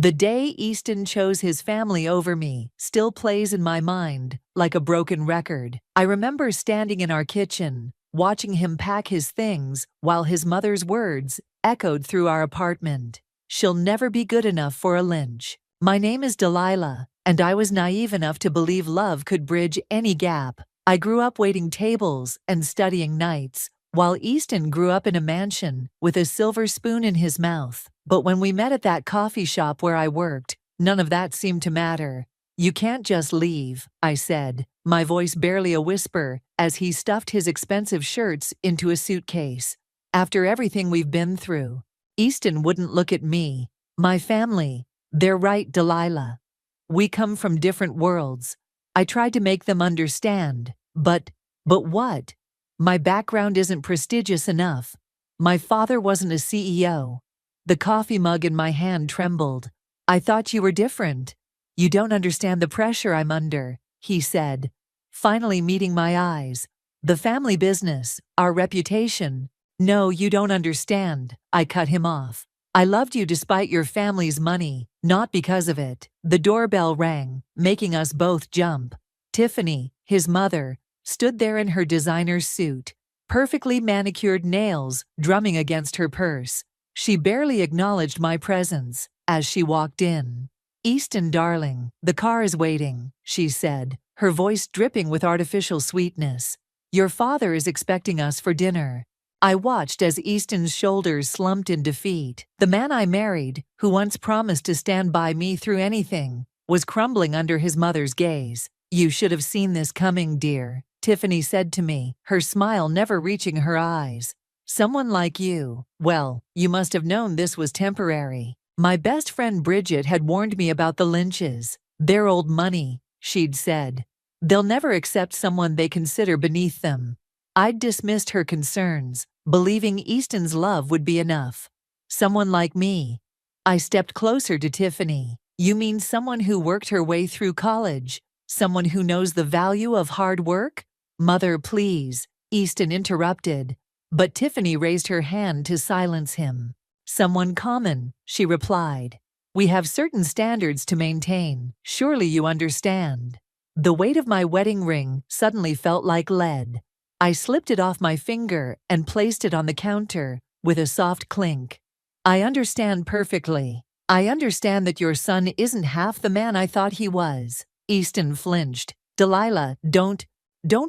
The day Easton chose his family over me still plays in my mind like a broken record. I remember standing in our kitchen, watching him pack his things while his mother's words echoed through our apartment. "She'll never be good enough for a Lynch." My name is Delilah, and I was naive enough to believe love could bridge any gap. I grew up waiting tables and studying nights, while Easton grew up in a mansion with a silver spoon in his mouth. But when we met at that coffee shop where I worked, none of that seemed to matter. "You can't just leave," I said, my voice barely a whisper, as he stuffed his expensive shirts into a suitcase. "After everything we've been through." Easton wouldn't look at me. "My family, they're right, Delilah. We come from different worlds." I tried to make them understand, but what? My background isn't prestigious enough. My father wasn't a CEO. The coffee mug in my hand trembled. "I thought you were different. You don't understand the pressure I'm under," he said, finally meeting my eyes. "The family business, our reputation." "No, you don't understand," I cut him off. "I loved you despite your family's money, not because of it." The doorbell rang, making us both jump. Tiffany, his mother, stood there in her designer suit, perfectly manicured nails drumming against her purse. She barely acknowledged my presence as she walked in. "Easton, darling, the car is waiting," she said, her voice dripping with artificial sweetness. "Your father is expecting us for dinner." I watched as Easton's shoulders slumped in defeat. The man I married, who once promised to stand by me through anything, was crumbling under his mother's gaze. "You should have seen this coming, dear," Tiffany said to me, her smile never reaching her eyes. "Someone like you, well, you must have known this was temporary." My best friend Bridget had warned me about the Lynches. "They're old money," she'd said. "They'll never accept someone they consider beneath them." I'd dismissed her concerns, believing Easton's love would be enough. "Someone like me." I stepped closer to Tiffany. "You mean someone who worked her way through college? Someone who knows the value of hard work?" "Mother, please," Easton interrupted, but Tiffany raised her hand to silence him. "Someone common," she replied. "We have certain standards to maintain. Surely you understand." The weight of my wedding ring suddenly felt like lead. I slipped it off my finger and placed it on the counter with a soft clink. "I understand perfectly. I understand that your son isn't half the man I thought he was." Easton flinched. "Delilah, don't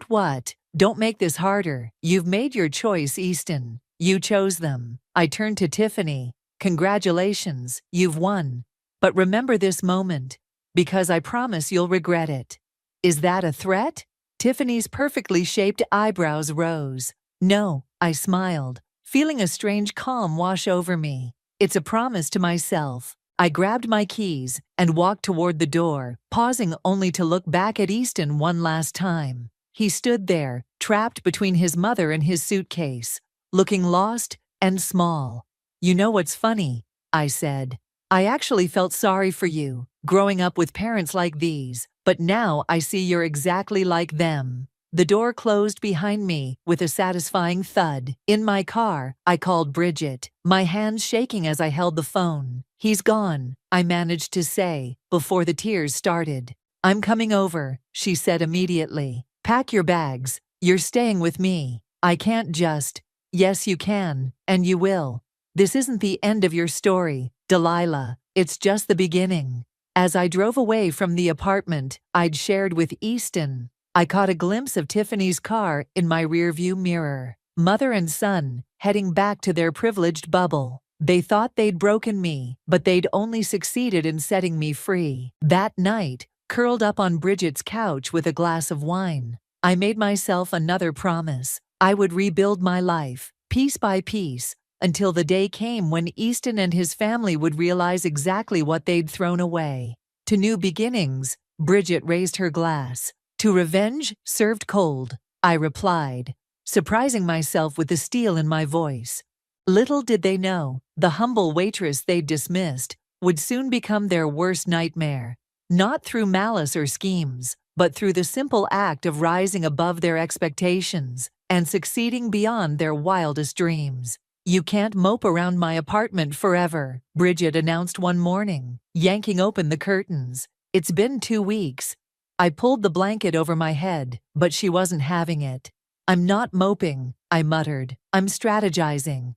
what? Don't make this harder. You've made your choice, Easton. You chose them." I turned to Tiffany. "Congratulations, you've won. But remember this moment, because I promise you'll regret it." "Is that a threat?" Tiffany's perfectly shaped eyebrows rose. "No," I smiled, feeling a strange calm wash over me. "It's a promise to myself." I grabbed my keys and walked toward the door, pausing only to look back at Easton one last time. He stood there, trapped between his mother and his suitcase, looking lost and small. "You know what's funny?" I said. "I actually felt sorry for you, growing up with parents like these, but now I see you're exactly like them." The door closed behind me with a satisfying thud. In my car, I called Bridget, my hands shaking as I held the phone. "He's gone," I managed to say, before the tears started. "I'm coming over," she said immediately. "Pack your bags. You're staying with me." "I can't just." "Yes, you can, and you will. This isn't the end of your story, Delilah. It's just the beginning." As I drove away from the apartment I'd shared with Easton, I caught a glimpse of Tiffany's car in my rearview mirror. Mother and son, heading back to their privileged bubble. They thought they'd broken me, but they'd only succeeded in setting me free. That night, curled up on Bridget's couch with a glass of wine, I made myself another promise. I would rebuild my life, piece by piece, until the day came when Easton and his family would realize exactly what they'd thrown away. "To new beginnings," Bridget raised her glass. "To revenge served cold," I replied, surprising myself with the steel in my voice. Little did they know, the humble waitress they'd dismissed would soon become their worst nightmare. Not through malice or schemes, but through the simple act of rising above their expectations and succeeding beyond their wildest dreams. You can't mope around my apartment forever, Bridget announced one morning, yanking open the curtains. It's been 2 weeks. I pulled the blanket over my head, but she wasn't having it. I'm not moping, I muttered. I'm strategizing.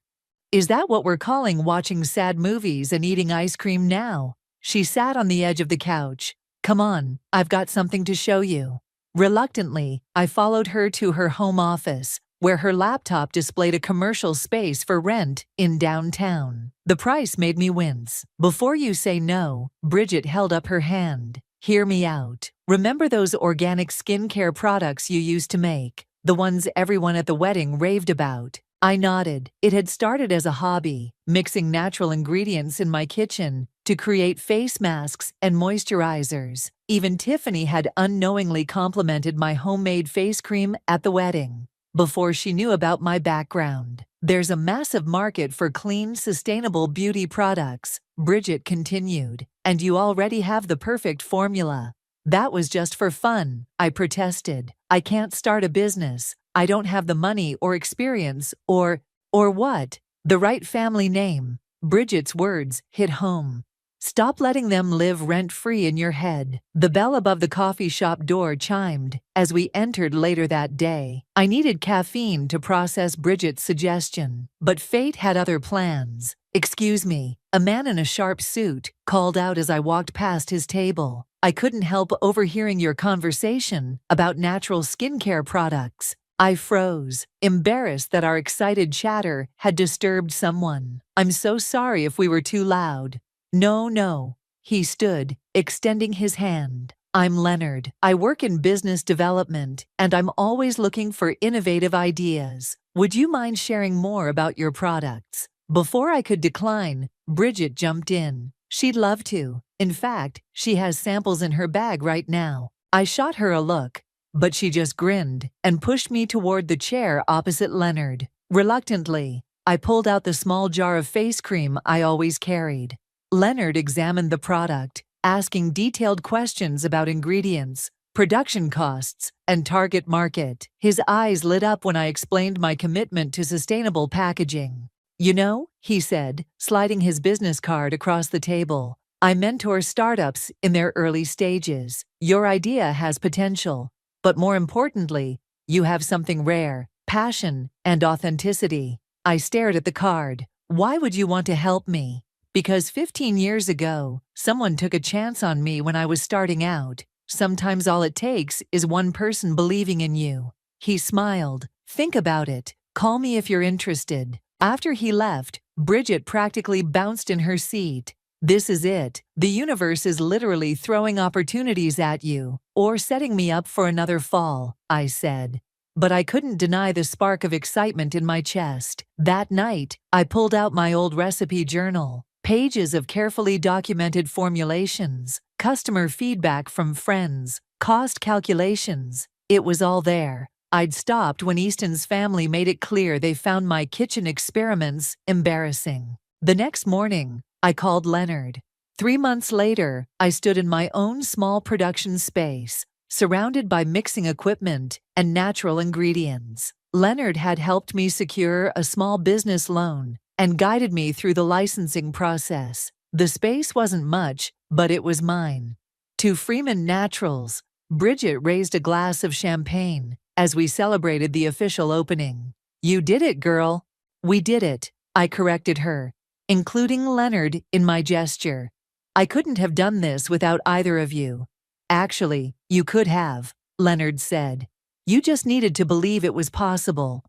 Is that what we're calling watching sad movies and eating ice cream now? She sat on the edge of the couch. Come on, I've got something to show you. Reluctantly, I followed her to her home office, where her laptop displayed a commercial space for rent in downtown. The price made me wince. Before you say no, Bridget held up her hand. Hear me out. Remember those organic skincare products you used to make? The ones everyone at the wedding raved about? I nodded. It had started as a hobby, mixing natural ingredients in my kitchen to create face masks and moisturizers. Even Tiffany had unknowingly complimented my homemade face cream at the wedding. Before she knew about my background. There's a massive market for clean, sustainable beauty products, Bridget continued, and you already have the perfect formula. That was just for fun, I protested. I can't start a business. I don't have the money or experience or what? The right family name. Bridget's words hit home. Stop letting them live rent-free in your head. The bell above the coffee shop door chimed as we entered later that day. I needed caffeine to process Bridget's suggestion, but fate had other plans. Excuse me, a man in a sharp suit called out as I walked past his table. I couldn't help overhearing your conversation about natural skincare products. I froze, embarrassed that our excited chatter had disturbed someone. I'm so sorry if we were too loud. No. He stood, extending his hand. I'm Leonard. I work in business development, and I'm always looking for innovative ideas. Would you mind sharing more about your products? Before I could decline, Bridget jumped in. She'd love to. In fact, she has samples in her bag right now. I shot her a look, but she just grinned and pushed me toward the chair opposite Leonard. Reluctantly, I pulled out the small jar of face cream I always carried. Leonard examined the product, asking detailed questions about ingredients, production costs, and target market. His eyes lit up when I explained my commitment to sustainable packaging. You know, he said, sliding his business card across the table, I mentor startups in their early stages. Your idea has potential, but more importantly, you have something rare, passion and authenticity. I stared at the card. Why would you want to help me? Because 15 years ago, someone took a chance on me when I was starting out. Sometimes all it takes is one person believing in you. He smiled. Think about it. Call me if you're interested. After he left, Bridget practically bounced in her seat. This is it. The universe is literally throwing opportunities at you, or setting me up for another fall, I said. But I couldn't deny the spark of excitement in my chest. That night, I pulled out my old recipe journal. Pages of carefully documented formulations, customer feedback from friends, cost calculations. It was all there. I'd stopped when Easton's family made it clear they found my kitchen experiments embarrassing. The next morning, I called Leonard. 3 months later, I stood in my own small production space, surrounded by mixing equipment and natural ingredients. Leonard had helped me secure a small business loan and guided me through the licensing process. The space wasn't much, but it was mine. To Freeman Naturals, Bridget raised a glass of champagne as we celebrated the official opening. You did it, girl. We did it, I corrected her, including Leonard in my gesture. I couldn't have done this without either of you. Actually, you could have, Leonard said. You just needed to believe it was possible.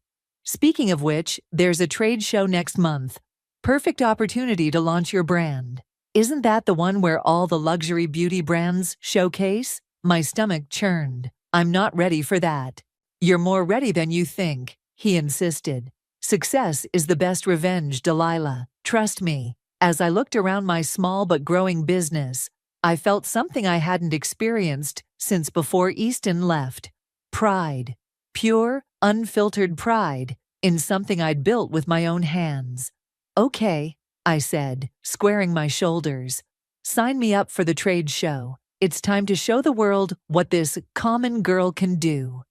Speaking of which, there's a trade show next month. Perfect opportunity to launch your brand. Isn't that the one where all the luxury beauty brands showcase? My stomach churned. I'm not ready for that. You're more ready than you think, he insisted. Success is the best revenge, Delilah. Trust me. As I looked around my small but growing business, I felt something I hadn't experienced since before Easton left. Pride. Pure, unfiltered pride in something I'd built with my own hands. Okay, I said, squaring my shoulders. Sign me up for the trade show. It's time to show the world what this common girl can do.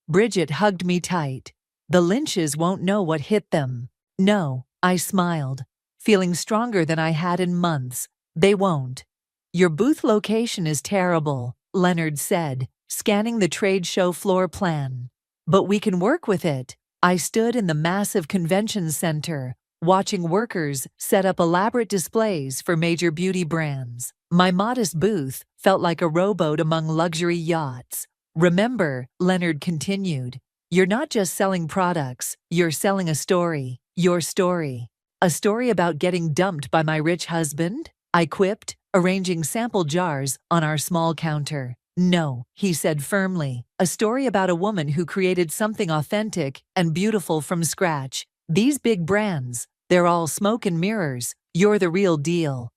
Bridget hugged me tight. The Lynches won't know what hit them. No, I smiled, feeling stronger than I had in months. They won't. Your booth location is terrible, Leonard said, scanning the trade show floor plan. But we can work with it. I stood in the massive convention center, watching workers set up elaborate displays for major beauty brands. My modest booth felt like a rowboat among luxury yachts. Remember, Leonard continued, you're not just selling products, you're selling a story. Your story. A story about getting dumped by my rich husband? I quipped, arranging sample jars on our small counter. No, he said firmly, a story about a woman who created something authentic and beautiful from scratch. These big brands, they're all smoke and mirrors. You're the real deal.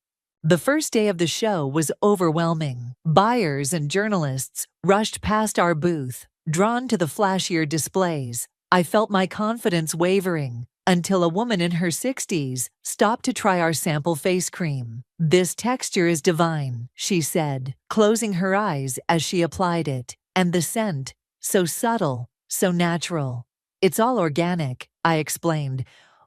The first day of the show was overwhelming. Buyers and journalists rushed past our booth, drawn to the flashier displays. I felt my confidence wavering until a woman in her 60s stopped to try our sample face cream. This texture is divine, she said, closing her eyes as she applied it. And the scent, so subtle, so natural. It's all organic, I explained,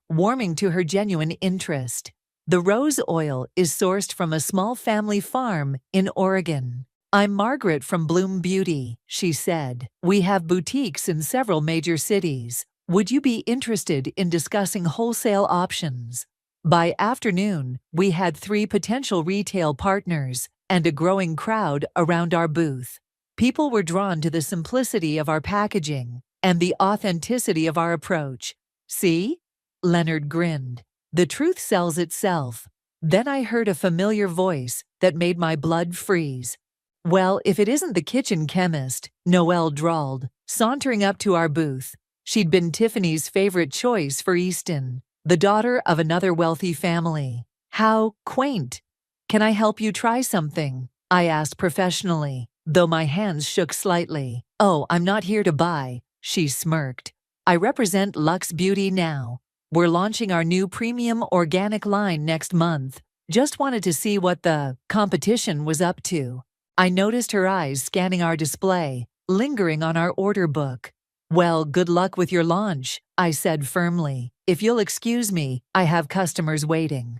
warming to her genuine interest. The rose oil is sourced from a small family farm in Oregon. I'm Margaret from Bloom Beauty, she said. We have boutiques in several major cities. Would you be interested in discussing wholesale options? By afternoon, we had 3 potential retail partners and a growing crowd around our booth. People were drawn to the simplicity of our packaging and the authenticity of our approach. See? Leonard grinned. The truth sells itself. Then I heard a familiar voice that made my blood freeze. Well, if it isn't the kitchen chemist, Noelle drawled, sauntering up to our booth. She'd been Tiffany's favorite choice for Easton, the daughter of another wealthy family. How quaint. Can I help you try something? I asked professionally, though my hands shook slightly. Oh, I'm not here to buy, she smirked. I represent Luxe Beauty now. We're launching our new premium organic line next month. Just wanted to see what the competition was up to. I noticed her eyes scanning our display, lingering on our order book. Well, good luck with your launch, I said firmly. If you'll excuse me, I have customers waiting.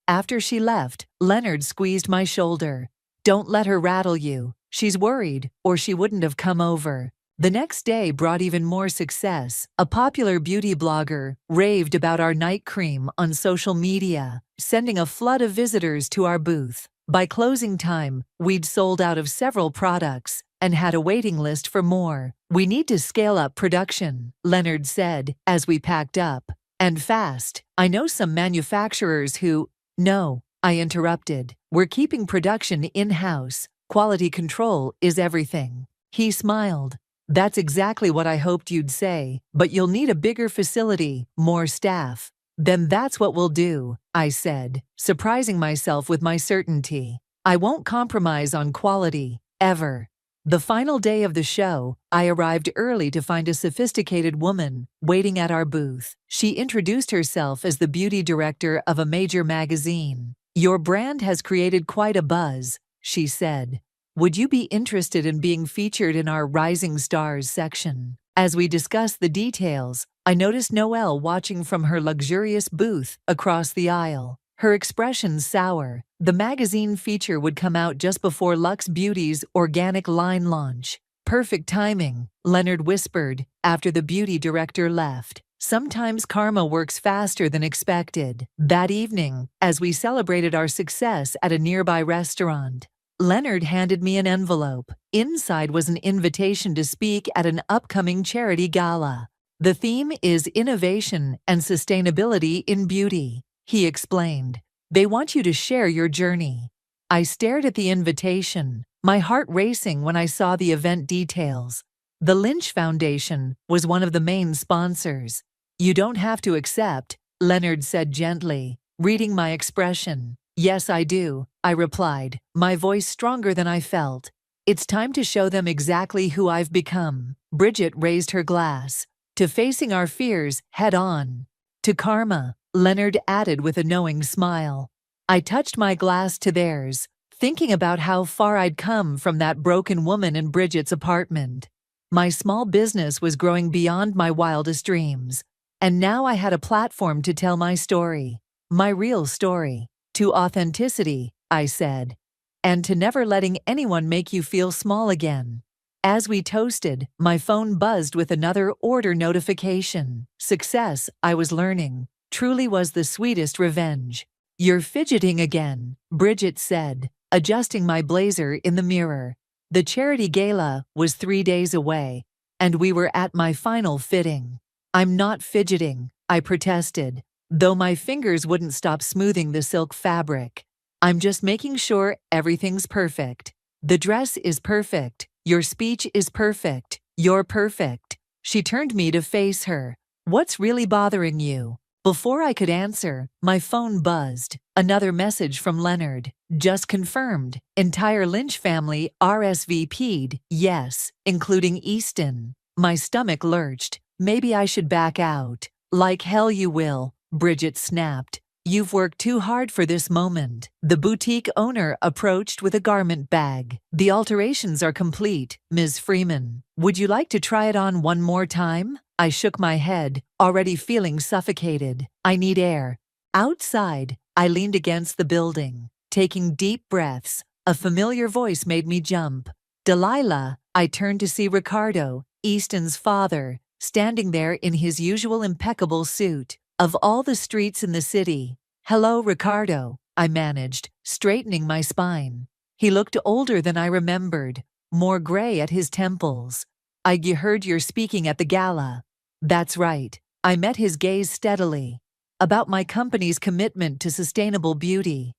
After she left, Leonard squeezed my shoulder. Don't let her rattle you. She's worried, or she wouldn't have come over. The next day brought even more success. A popular beauty blogger raved about our night cream on social media, sending a flood of visitors to our booth. By closing time, we'd sold out of several products and had a waiting list for more. We need to scale up production, Leonard said as we packed up. And fast. I know some manufacturers who… No, I interrupted. We're keeping production in-house. Quality control is everything. He smiled. That's exactly what I hoped you'd say, but you'll need a bigger facility, more staff. Then that's what we'll do, I said, surprising myself with my certainty. I won't compromise on quality, ever. The final day of the show, I arrived early to find a sophisticated woman waiting at our booth. She introduced herself as the beauty director of a major magazine. Your brand has created quite a buzz, she said. Would you be interested in being featured in our Rising Stars section? As we discussed the details, I noticed Noelle watching from her luxurious booth across the aisle. Her expression sour. The magazine feature would come out just before Luxe Beauty's organic line launch. Perfect timing, Leonard whispered after the beauty director left. Sometimes karma works faster than expected. That evening, as we celebrated our success at a nearby restaurant, Leonard handed me an envelope. Inside was an invitation to speak at an upcoming charity gala. The theme is innovation and sustainability in beauty, he explained. They want you to share your journey. I stared at the invitation, my heart racing when I saw the event details. The Lynch Foundation was one of the main sponsors. You don't have to accept, Leonard said gently, reading my expression. Yes, I do, I replied, my voice stronger than I felt. It's time to show them exactly who I've become. Bridget raised her glass. To facing our fears head on. To karma, Leonard added with a knowing smile. I touched my glass to theirs, thinking about how far I'd come from that broken woman in Bridget's apartment. My small business was growing beyond my wildest dreams. And now I had a platform to tell my story. My real story. To authenticity, I said. And to never letting anyone make you feel small again. As we toasted, my phone buzzed with another order notification. Success, I was learning, truly was the sweetest revenge. You're fidgeting again, Bridget said, adjusting my blazer in the mirror. The charity gala was 3 days away, and we were at my final fitting. I'm not fidgeting, I protested, though my fingers wouldn't stop smoothing the silk fabric. I'm just making sure everything's perfect. The dress is perfect. Your speech is perfect. You're perfect. She turned me to face her. What's really bothering you? Before I could answer, my phone buzzed. Another message from Leonard. Just confirmed. Entire Lynch family RSVP'd, yes, including Easton. My stomach lurched. Maybe I should back out. Like hell you will, Bridget snapped. You've worked too hard for this moment. The boutique owner approached with a garment bag. The alterations are complete, Ms. Freeman. Would you like to try it on one more time? I shook my head, already feeling suffocated. I need air. Outside, I leaned against the building, taking deep breaths. A familiar voice made me jump. Delilah, I turned to see Ricardo, Easton's father, standing there in his usual impeccable suit. Of all the streets in the city. Hello, Ricardo, I managed, straightening my spine. He looked older than I remembered, more gray at his temples. I heard you're speaking at the gala. That's right. I met his gaze steadily. About my company's commitment to sustainable beauty.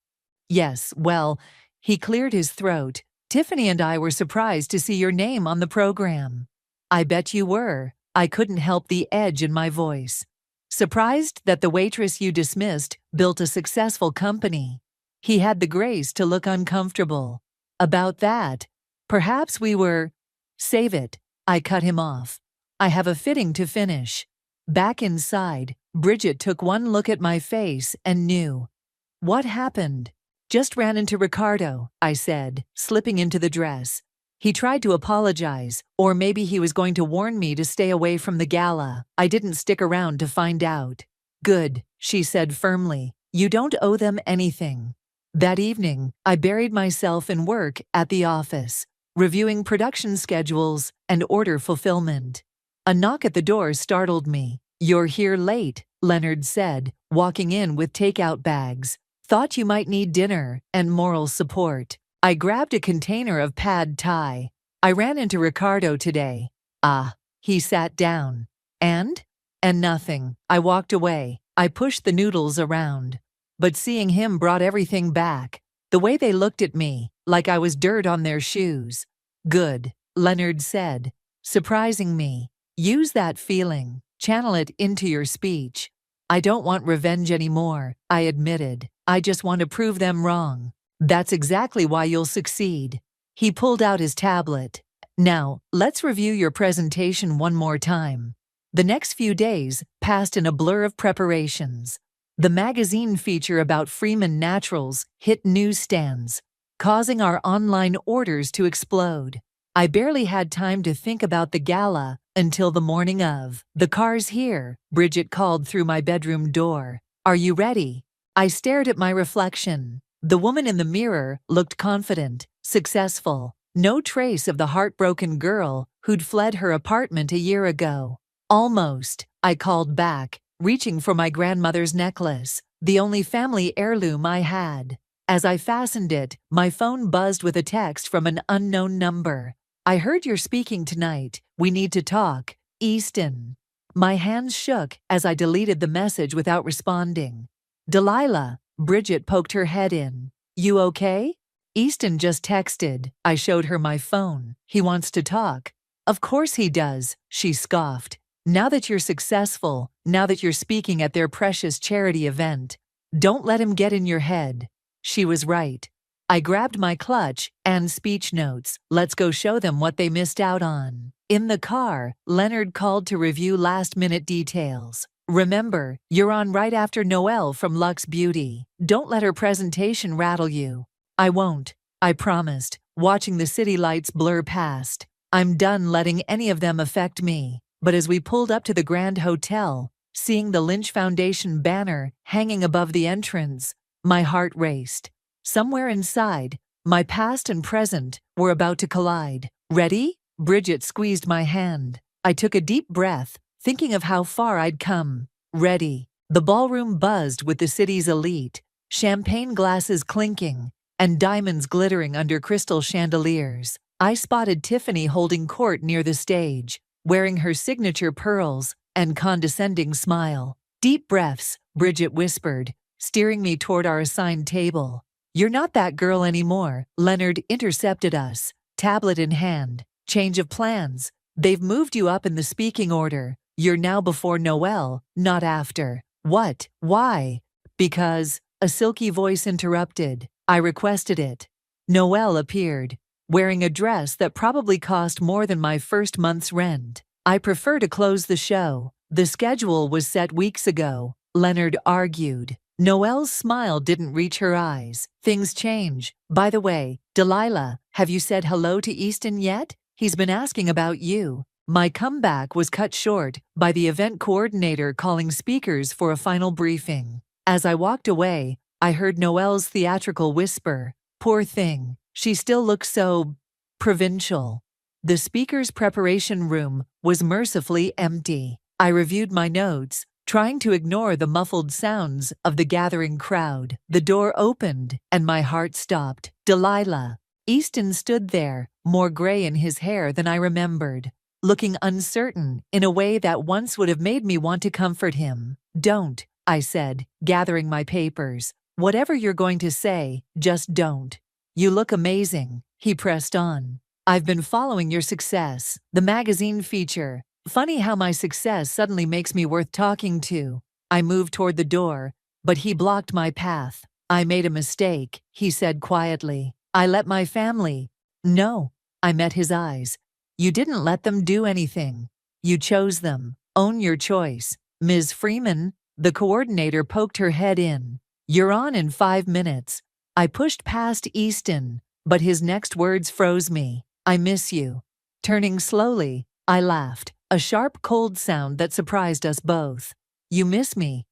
Yes, well, he cleared his throat. Tiffany and I were surprised to see your name on the program. I bet you were. I couldn't help the edge in my voice. Surprised that the waitress you dismissed built a successful company. He had the grace to look uncomfortable. About that, perhaps we were… Save it, I cut him off. I have a fitting to finish. Back inside, Bridget took one look at my face and knew. What happened? Just ran into Ricardo, I said, slipping into the dress. He tried to apologize, or maybe he was going to warn me to stay away from the gala. I didn't stick around to find out. Good, she said firmly. You don't owe them anything. That evening, I buried myself in work at the office, reviewing production schedules and order fulfillment. A knock at the door startled me. You're here late, Leonard said, walking in with takeout bags. Thought you might need dinner and moral support. I grabbed a container of pad thai. I ran into Ricardo today. Ah, he sat down. And nothing. I walked away. I pushed the noodles around. But seeing him brought everything back. The way they looked at me, like I was dirt on their shoes. Good, Leonard said, surprising me. Use that feeling. Channel it into your speech. I don't want revenge anymore, I admitted. I just want to prove them wrong. That's exactly why you'll succeed. He pulled out his tablet. Now, let's review your presentation one more time. The next few days passed in a blur of preparations. The magazine feature about Freeman Naturals hit newsstands, causing our online orders to explode. I barely had time to think about the gala until the morning of. The car's here, Bridget called through my bedroom door. Are you ready? I stared at my reflection. The woman in the mirror looked confident, successful. No trace of the heartbroken girl who'd fled her apartment a year ago. Almost, I called back, reaching for my grandmother's necklace, the only family heirloom I had. As I fastened it, my phone buzzed with a text from an unknown number. I heard you're speaking tonight. We need to talk. Easton. My hands shook as I deleted the message without responding. Delilah. Bridget poked her head in. You okay? Easton just texted. I showed her my phone. He wants to talk. Of course he does, she scoffed. Now that you're successful, now that you're speaking at their precious charity event, don't let him get in your head. She was right. I grabbed my clutch and speech notes. Let's go show them what they missed out on. In the car, Leonard called to review last-minute details. Remember, you're on right after Noelle from Luxe Beauty. Don't let her presentation rattle you. I won't, I promised, watching the city lights blur past. I'm done letting any of them affect me. But as we pulled up to the Grand Hotel, Seeing the Lynch Foundation banner hanging above the entrance, my heart raced. Somewhere inside, my past and present were about to collide. Ready? Bridget squeezed my hand. I took a deep breath, thinking of how far I'd come. Ready. The ballroom buzzed with the city's elite, champagne glasses clinking, and diamonds glittering under crystal chandeliers. I spotted Tiffany holding court near the stage, wearing her signature pearls and condescending smile. Deep breaths, Bridget whispered, steering me toward our assigned table. You're not that girl anymore, Leonard intercepted us, tablet in hand. Change of plans. They've moved you up in the speaking order. You're now before Noelle, not after. What? Why? Because, a silky voice interrupted. I requested it. Noelle appeared, wearing a dress that probably cost more than my first month's rent. I prefer to close the show. The schedule was set weeks ago, Leonard argued. Noelle's smile didn't reach her eyes. Things change. By the way, Delilah, have you said hello to Easton yet? He's been asking about you. My comeback was cut short by the event coordinator calling speakers for a final briefing. As I walked away, I heard Noelle's theatrical whisper, "Poor thing, she still looks so provincial." The speaker's preparation room was mercifully empty. I reviewed my notes, trying to ignore the muffled sounds of the gathering crowd. The door opened, and my heart stopped. Delilah. Easton stood there, more gray in his hair than I remembered, looking uncertain in a way that once would have made me want to comfort him. "Don't," I said, gathering my papers. "Whatever you're going to say, just don't." "You look amazing," he pressed on. "I've been following your success, the magazine feature. Funny how my success suddenly makes me worth talking to." I moved toward the door, but he blocked my path. "I made a mistake," he said quietly. "I let my family—" "No," I met his eyes. "You didn't let them do anything. You chose them. Own your choice." "Ms. Freeman," the coordinator poked her head in. "You're on in 5 minutes." I pushed past Easton, but his next words froze me. "I miss you." Turning slowly, I laughed, a sharp cold sound that surprised us both. "You miss me?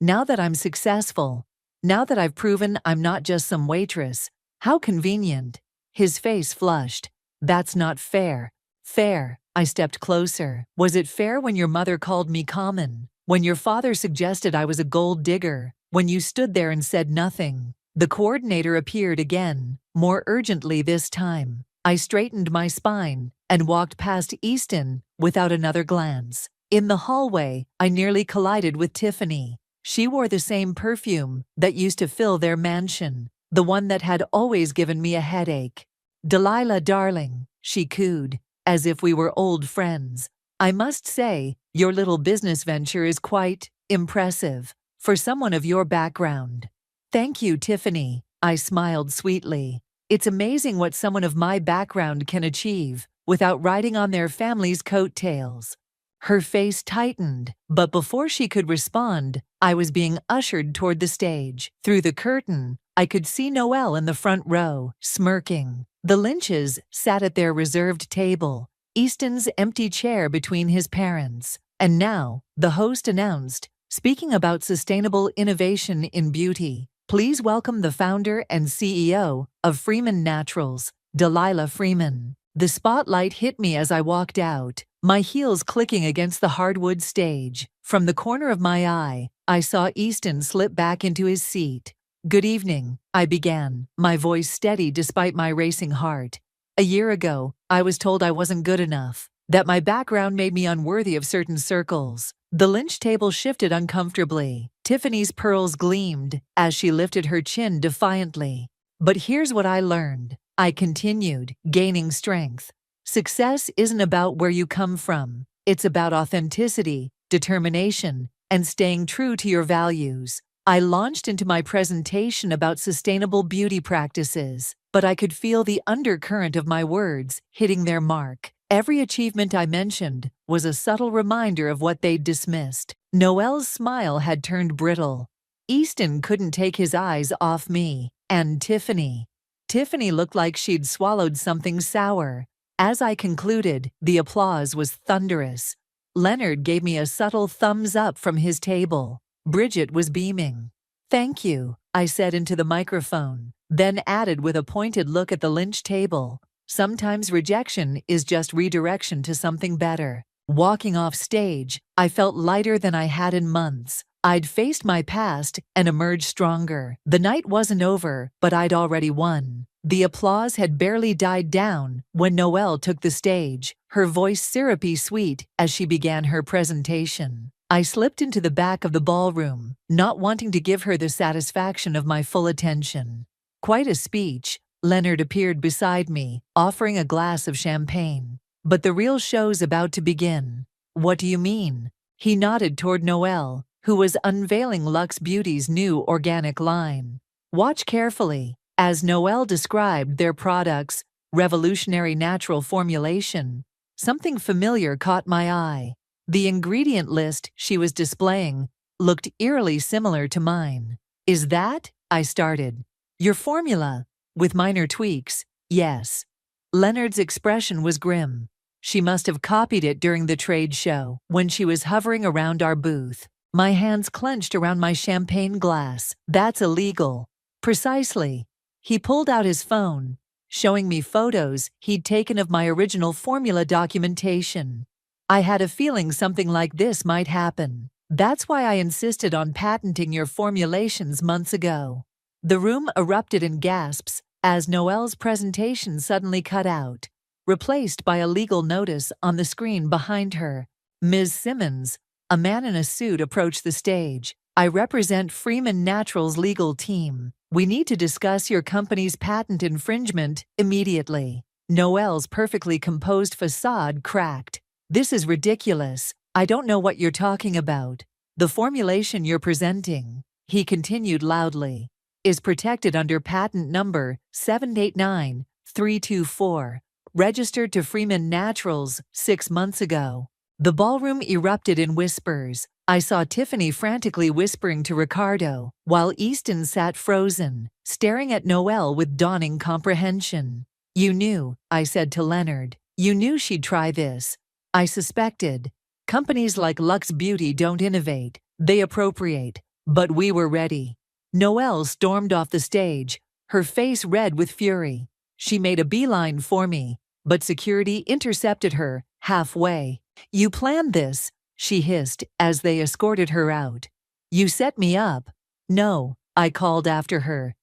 Now that I'm successful? Now that I've proven I'm not just some waitress? How convenient." His face flushed. "That's not fair." "Fair." I stepped closer. "Was it fair when your mother called me common? When your father suggested I was a gold digger? When you stood there and said nothing?" The coordinator appeared again, more urgently this time. I straightened my spine and walked past Easton without another glance. In the hallway, I nearly collided with Tiffany. She wore the same perfume that used to fill their mansion, the one that had always given me a headache. "Delilah, darling," she cooed, as if we were old friends. "I must say, your little business venture is quite impressive for someone of your background." "Thank you, Tiffany," I smiled sweetly. "It's amazing what someone of my background can achieve without riding on their family's coattails." Her face tightened, but before she could respond, I was being ushered toward the stage. Through the curtain, I could see Noelle in the front row, smirking. The Lynches sat at their reserved table, Easton's empty chair between his parents. And now, the host announced, speaking about sustainable innovation in beauty, "Please welcome the founder and CEO of Freeman Naturals, Delilah Freeman." The spotlight hit me as I walked out, my heels clicking against the hardwood stage. From the corner of my eye, I saw Easton slip back into his seat. "Good evening," I began, my voice steady despite my racing heart. "A year ago, I was told I wasn't good enough, that my background made me unworthy of certain circles." The Lynch table shifted uncomfortably. Tiffany's pearls gleamed as she lifted her chin defiantly. "But here's what I learned," I continued, gaining strength. "Success isn't about where you come from. It's about authenticity, determination, and staying true to your values." I launched into my presentation about sustainable beauty practices, but I could feel the undercurrent of my words hitting their mark. Every achievement I mentioned was a subtle reminder of what they'd dismissed. Noelle's smile had turned brittle. Easton couldn't take his eyes off me. And Tiffany. Tiffany looked like she'd swallowed something sour. As I concluded, the applause was thunderous. Leonard gave me a subtle thumbs up from his table. Bridget was beaming. "Thank you," I said into the microphone, then added with a pointed look at the Lynch table. "Sometimes rejection is just redirection to something better." Walking off stage, I felt lighter than I had in months. I'd faced my past and emerged stronger. The night wasn't over, but I'd already won. The applause had barely died down when Noelle took the stage, her voice syrupy sweet as she began her presentation. I slipped into the back of the ballroom, not wanting to give her the satisfaction of my full attention. Quite a speech. Leonard appeared beside me, offering a glass of champagne. "But the real show's about to begin." "What do you mean?" He nodded toward Noelle, who was unveiling Luxe Beauty's new organic line. "Watch carefully." As Noelle described their product's revolutionary natural formulation, something familiar caught my eye. The ingredient list she was displaying looked eerily similar to mine. "Is that?" I started. "Your formula?" "With minor tweaks, yes." Leonard's expression was grim. She must have copied it during the trade show, when she was hovering around our booth. My hands clenched around my champagne glass. "That's illegal." "Precisely." He pulled out his phone, showing me photos he'd taken of my original formula documentation. "I had a feeling something like this might happen. That's why I insisted on patenting your formulations months ago." The room erupted in gasps as Noelle's presentation suddenly cut out, replaced by a legal notice on the screen behind her. "Ms. Simmons," a man in a suit approached the stage. "I represent Freeman Naturals' legal team. We need to discuss your company's patent infringement immediately." Noelle's perfectly composed facade cracked. "This is ridiculous. I don't know what you're talking about. The formulation you're presenting," he continued loudly, "is protected under patent number 789324, registered to Freeman Naturals 6 months ago." The ballroom erupted in whispers. I saw Tiffany frantically whispering to Ricardo, while Easton sat frozen, staring at Noelle with dawning comprehension. "You knew," I said to Leonard. "You knew she'd try this." "I suspected. Companies like Luxe Beauty don't innovate, they appropriate. But we were ready." Noelle stormed off the stage, her face red with fury. She made a beeline for me, but security intercepted her halfway. "You planned this," she hissed as they escorted her out. "You set me up." "No," I called after her.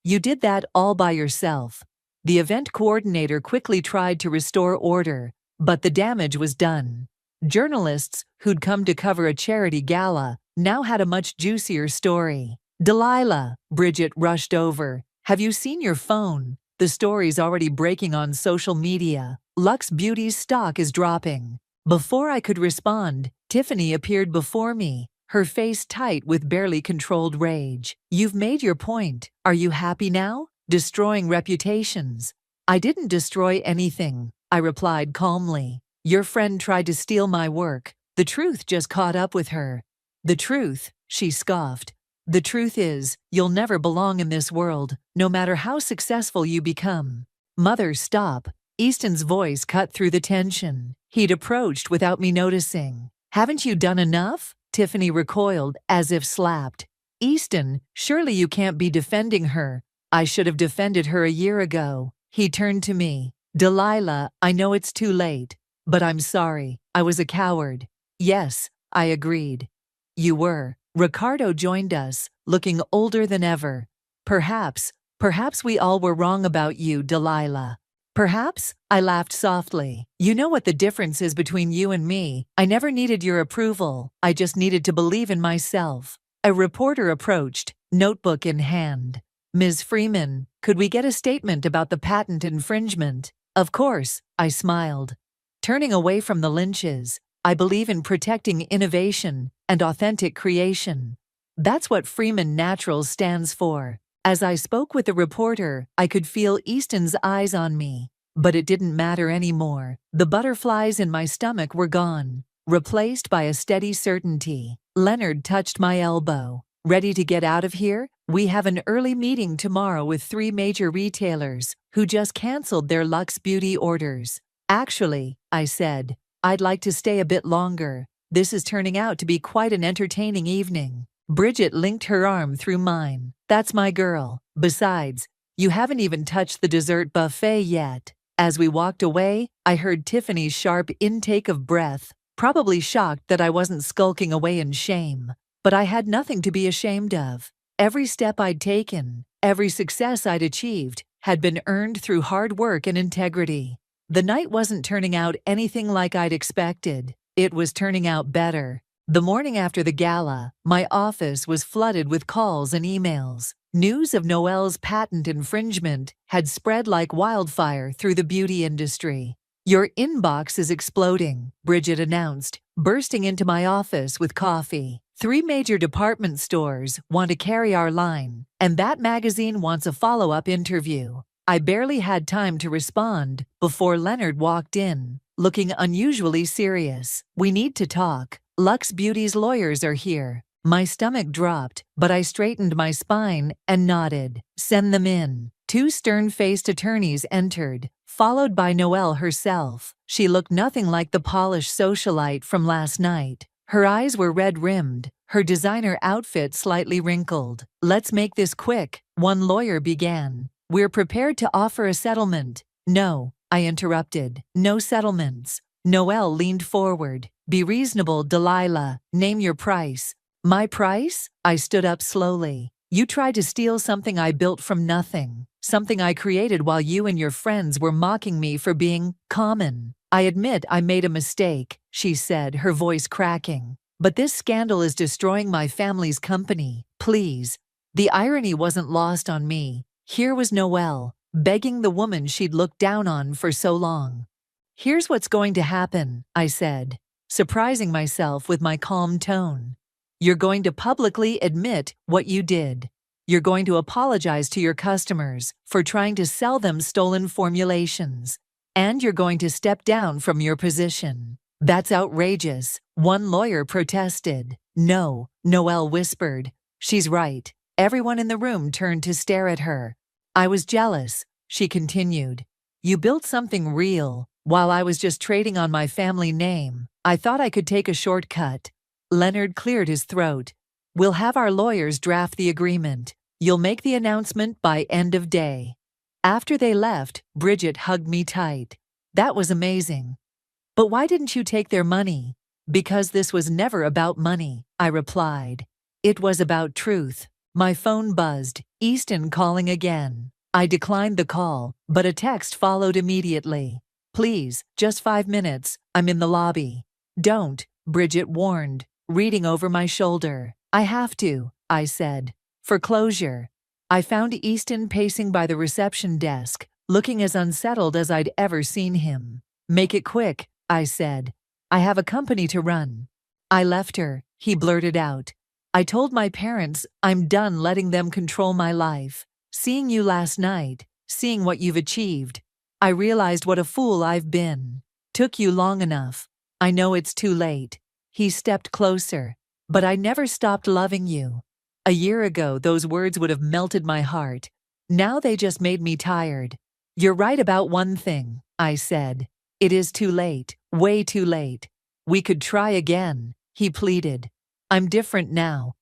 "You did that all by yourself." The event coordinator quickly tried to restore order, but the damage was done. Journalists who'd come to cover a charity gala now had a much juicier story. "Delilah," Bridget rushed over. "Have you seen your phone? The story's already breaking on social media. Luxe Beauty's stock is dropping." Before I could respond, Tiffany appeared before me, her face tight with barely controlled rage. "You've made your point. Are you happy now? Destroying reputations." "I didn't destroy anything," I replied calmly. "Your friend tried to steal my work. The truth just caught up with her." "The truth?" she scoffed. "The truth is, you'll never belong in this world, no matter how successful you become." "Mother, stop." Easton's voice cut through the tension. He'd approached without me noticing. "Haven't you done enough?" Tiffany recoiled, as if slapped. "Easton, surely you can't be defending her." "I should have defended her a year ago." He turned to me. "Delilah, I know it's too late, but I'm sorry. I was a coward." "Yes," I agreed. "You were." Ricardo joined us, looking older than ever. Perhaps we all were wrong about you, Delilah." "Perhaps?" I laughed softly. "You know what the difference is between you and me. I never needed your approval. I just needed to believe in myself." A reporter approached, notebook in hand. "Ms. Freeman, could we get a statement about the patent infringement?" "Of course," I smiled. Turning away from the Lynches, "I believe in protecting innovation and authentic creation. That's what Freeman Naturals stands for." As I spoke with the reporter, I could feel Easton's eyes on me. But it didn't matter anymore. The butterflies in my stomach were gone, replaced by a steady certainty. Leonard touched my elbow. "Ready to get out of here? We have an early meeting tomorrow with 3 major retailers who just canceled their Luxe Beauty orders." "Actually," I said, I'd like to stay a bit longer. This is turning out to be quite an entertaining evening. Bridget linked her arm through mine. That's my girl. Besides, you haven't even touched the dessert buffet yet. As we walked away, I heard Tiffany's sharp intake of breath, probably shocked that I wasn't skulking away in shame. But I had nothing to be ashamed of. Every step I'd taken, every success I'd achieved, had been earned through hard work and integrity. The night wasn't turning out anything like I'd expected. It was turning out better. The morning after the gala, my office was flooded with calls and emails. News of Noelle's patent infringement had spread like wildfire through the beauty industry. "Your inbox is exploding," Bridget announced, bursting into my office with coffee. "3 major department stores want to carry our line, and that magazine wants a follow-up interview." I barely had time to respond before Leonard walked in, looking unusually serious. "We need to talk. Lux Beauty's lawyers are here." My stomach dropped, but I straightened my spine and nodded. "Send them in." 2 stern-faced attorneys entered, followed by Noelle herself. She looked nothing like the polished socialite from last night. Her eyes were red-rimmed, her designer outfit slightly wrinkled. "Let's make this quick," one lawyer began. "We're prepared to offer a settlement." "No," I interrupted. "No settlements." Noelle leaned forward. "Be reasonable, Delilah. Name your price." "My price?" I stood up slowly. "You tried to steal something I built from nothing, something I created while you and your friends were mocking me for being common." "I admit I made a mistake," she said, her voice cracking. "But this scandal is destroying my family's company. Please." The irony wasn't lost on me. Here was Noelle, begging the woman she'd looked down on for so long. "Here's what's going to happen," I said, surprising myself with my calm tone. "You're going to publicly admit what you did. You're going to apologize to your customers for trying to sell them stolen formulations. And you're going to step down from your position." "That's outrageous," one lawyer protested. "No," Noelle whispered. "She's right." Everyone in the room turned to stare at her. "I was jealous," she continued. "You built something real, while I was just trading on my family name. I thought I could take a shortcut." Leonard cleared his throat. "We'll have our lawyers draft the agreement. You'll make the announcement by end of day." After they left, Bridget hugged me tight. "That was amazing." "But why didn't you take their money?" "Because this was never about money," I replied. "It was about truth." My phone buzzed. Easton calling again. I declined the call, but a text followed immediately. "Please, just 5 minutes. I'm in the lobby." "Don't," Bridget warned, reading over my shoulder. "I have to," I said. "For closure." I found Easton pacing by the reception desk, looking as unsettled as I'd ever seen him. "Make it quick," I said. "I have a company to run." "I left her," he blurted out. "I told my parents I'm done letting them control my life. Seeing you last night, seeing what you've achieved, I realized what a fool I've been. Took you long enough. I know it's too late." He stepped closer. "But I never stopped loving you." A year ago, those words would have melted my heart. Now they just made me tired. "You're right about one thing," I said. "It is too late, way too late. We could try again," he pleaded. "I'm different now."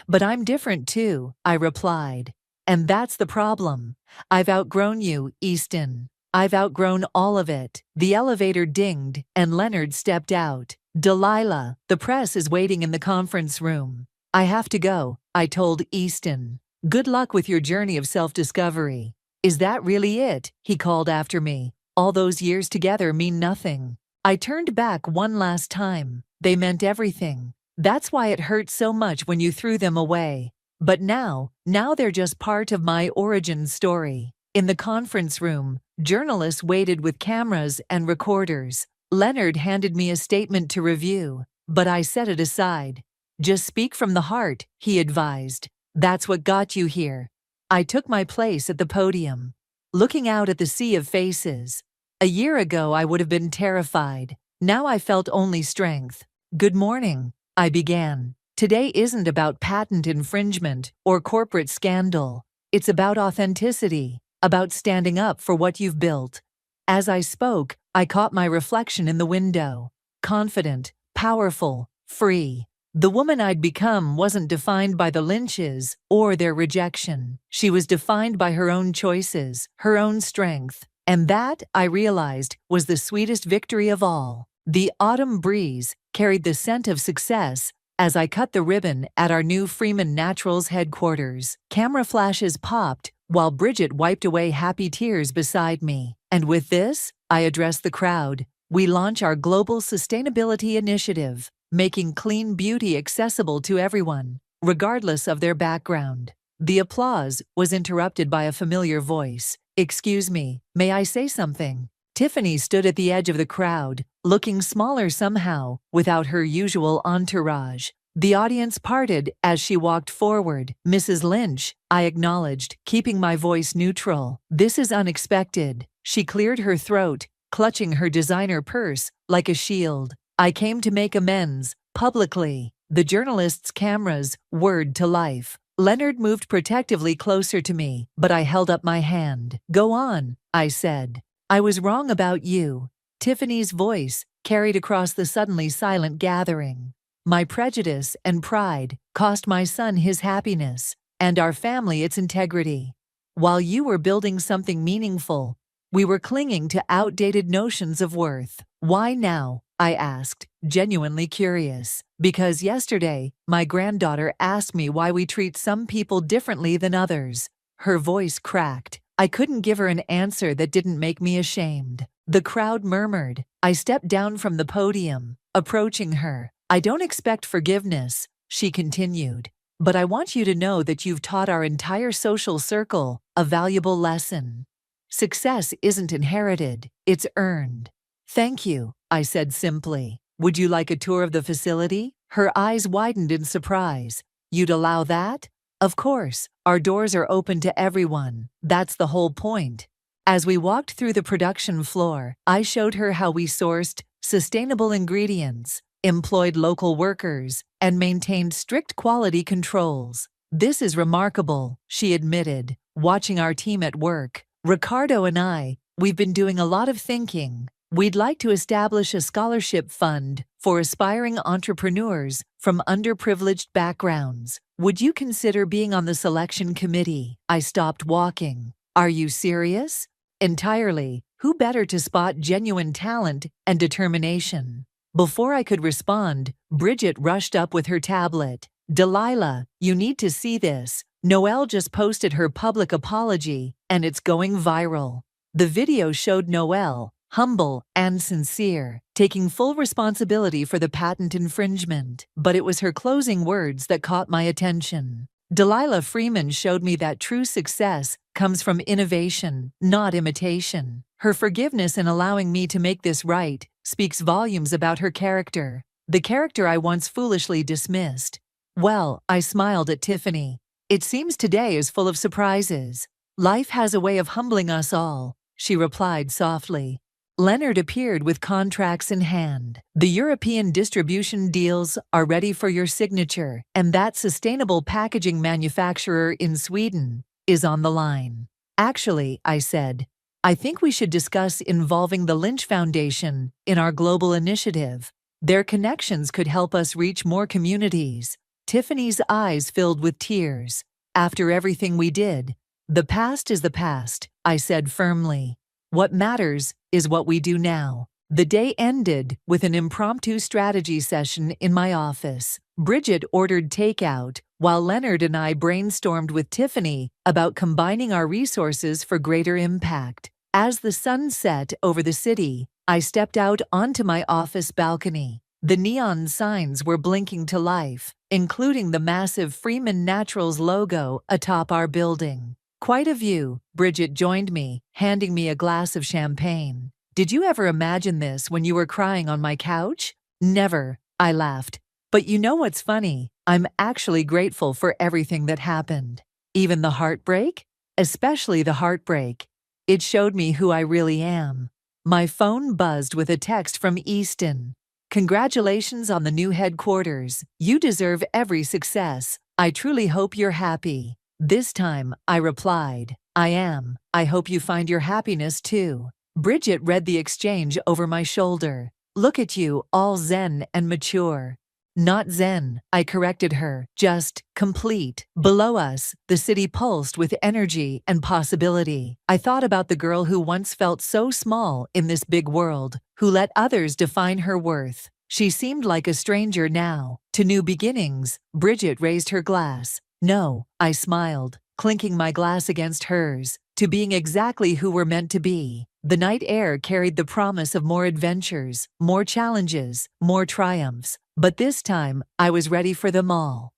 "But I'm different too," I replied. "And that's the problem. I've outgrown you, Easton. I've outgrown all of it." The elevator dinged, and Leonard stepped out. "Delilah, the press is waiting in the conference room." "I have to go," I told Easton. "Good luck with your journey of self-discovery." "Is that really it?" he called after me. "All those years together mean nothing." I turned back one last time. They meant everything. That's why it hurt so much when you threw them away. But now they're just part of my origin story. In the conference room, journalists waited with cameras and recorders. Leonard handed me a statement to review, but I set it aside. "Just speak from the heart," he advised. "That's what got you here." I took my place at the podium, looking out at the sea of faces. A year ago I would have been terrified. Now I felt only strength. "Good morning," I began. "Today isn't about patent infringement or corporate scandal. It's about authenticity, about standing up for what you've built." As I spoke, I caught my reflection in the window. confident, powerful, free. The woman I'd become wasn't defined by the Lynches or their rejection. She was defined by her own choices, her own strength. And that, I realized, was the sweetest victory of all. The autumn breeze carried the scent of success as I cut the ribbon at our new Freeman Naturals headquarters. Camera flashes popped while Bridget wiped away happy tears beside me. And with this, I addressed the crowd. We launch our global sustainability initiative, making clean beauty accessible to everyone, regardless of their background. The applause was interrupted by a familiar voice. "Excuse me, may I say something?" Tiffany stood at the edge of the crowd, looking smaller somehow, without her usual entourage. The audience parted as she walked forward. "Mrs. Lynch," I acknowledged, keeping my voice neutral. "This is unexpected." She cleared her throat, clutching her designer purse like a shield. "I came to make amends, publicly." The journalist's cameras whirred to life. Leonard moved protectively closer to me, but I held up my hand. "Go on," I said. "I was wrong about you." Tiffany's voice carried across the suddenly silent gathering. "My prejudice and pride cost my son his happiness, and our family its integrity. While you were building something meaningful, we were clinging to outdated notions of worth." "Why now?" I asked, genuinely curious. "Because yesterday, my granddaughter asked me why we treat some people differently than others." Her voice cracked. I couldn't give her an answer that didn't make me ashamed. The crowd murmured. I stepped down from the podium, approaching her. "I don't expect forgiveness," she continued, "but I want you to know that you've taught our entire social circle a valuable lesson. Success isn't inherited, it's earned." "Thank you," I said simply. "Would you like a tour of the facility?" Her eyes widened in surprise. "You'd allow that?" "Of course, our doors are open to everyone. That's the whole point." As we walked through the production floor, I showed her how we sourced sustainable ingredients, employed local workers, and maintained strict quality controls. "This is remarkable," she admitted, watching our team at work. "Ricardo and we've been doing a lot of thinking. We'd like to establish a scholarship fund for aspiring entrepreneurs from underprivileged backgrounds. Would you consider being on the selection committee?" I stopped walking. "Are you serious?" "Entirely. Who better to spot genuine talent and determination?" Before I could respond, Bridget rushed up with her tablet. "Delilah, you need to see this. Noelle just posted her public apology, and it's going viral." The video showed Noelle, humble and sincere, taking full responsibility for the patent infringement. But it was her closing words that caught my attention. Delilah Freeman showed me that true success comes from innovation, not imitation. Her forgiveness in allowing me to make this right speaks volumes about her character, the character I once foolishly dismissed. "Well," I smiled at Tiffany, "it seems today is full of surprises." "Life has a way of humbling us all," she replied softly. Leonard appeared with contracts in hand. "The European distribution deals are ready for your signature, and that sustainable packaging manufacturer in Sweden is on the line." "Actually," I said, "I think we should discuss involving the Lynch Foundation in our global initiative. Their connections could help us reach more communities." Tiffany's eyes filled with tears. "After everything we did, the past is the past," I said firmly. "What matters is what we do now." The day ended with an impromptu strategy session in my office. Bridget ordered takeout, while Leonard and I brainstormed with Tiffany about combining our resources for greater impact. As the sun set over the city, I stepped out onto my office balcony. The neon signs were blinking to life, including the massive Freeman Naturals logo atop our building. "Quite a view," Bridget joined me, handing me a glass of champagne. "Did you ever imagine this when you were crying on my couch?" "Never," I laughed. "But you know what's funny? I'm actually grateful for everything that happened. Even the heartbreak? Especially the heartbreak. It showed me who I really am." My phone buzzed with a text from Easton. "Congratulations on the new headquarters. You deserve every success. I truly hope you're happy." This time, I replied, "I am. I hope you find your happiness too." Bridget read the exchange over my shoulder. Look at you, all zen and mature. Not zen, I corrected her, just complete. Below us, the city pulsed with energy and possibility. I thought about the girl who once felt so small in this big world, who let others define her worth. She seemed like a stranger now. To new beginnings, Bridget raised her glass. No, I smiled, clinking my glass against hers. To being exactly who we're meant to be. The night air carried the promise of more adventures, more challenges, more triumphs. But this time, I was ready for them all.